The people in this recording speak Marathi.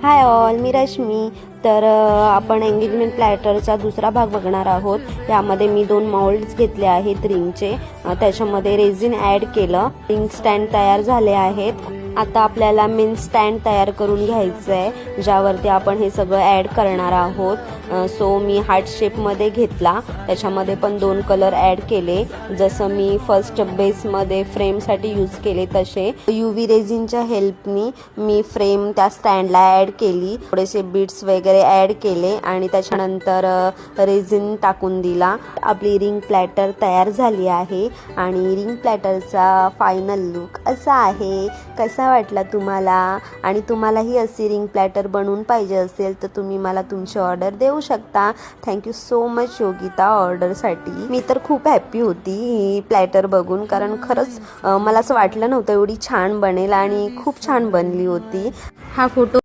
हाय ऑल, मी रश्मी. तर आपण एंगेजमेंट प्लॅटरचा दुसरा भाग बघणार आहोत. यामध्ये मी 2 मोल्ड्स घेतले आहेत रिंगचे. त्याच्यामध्ये रेझिन ॲड केलं. रिंग स्टँड तयार झाले आहेत. आता आपल्याला मेन स्टँड तयार करून घ्यायचं आहे, ज्यावरती आपण हे सगळं ॲड करणार आहोत. सो मी हार्ट शेपमध्ये घेतला. त्याच्यामध्ये पण 2 कलर ॲड केले. जसं मी फर्स्ट बेसमध्ये फ्रेमसाठी यूज केले तसे UV रेझिनच्या हेल्पनी मी फ्रेम त्या स्टँडला ॲड केली. थोडेसे बीड्स वगैरे ॲड केले आणि त्याच्यानंतर रेझिन टाकून दिला. आपली रिंग प्लॅटर तयार झाली आहे आणि रिंग प्लॅटरचा फायनल लुक असा आहे. कसा वाटला तुम्हाला? आणि तुम्हालाही अशी रिंग प्लॅटर बनवून पाहिजे असेल तर तुम्ही मला तुमची ऑर्डर देऊ शकता. थँक्यू सो मच योगिता ऑर्डरसाठी. मी तर खूप हॅप्पी होती ही प्लॅटर बघून, कारण खरंच मला असं वाटलं नव्हतं एवढी छान बनेल आणि खूप छान बनली होती. हा फोटो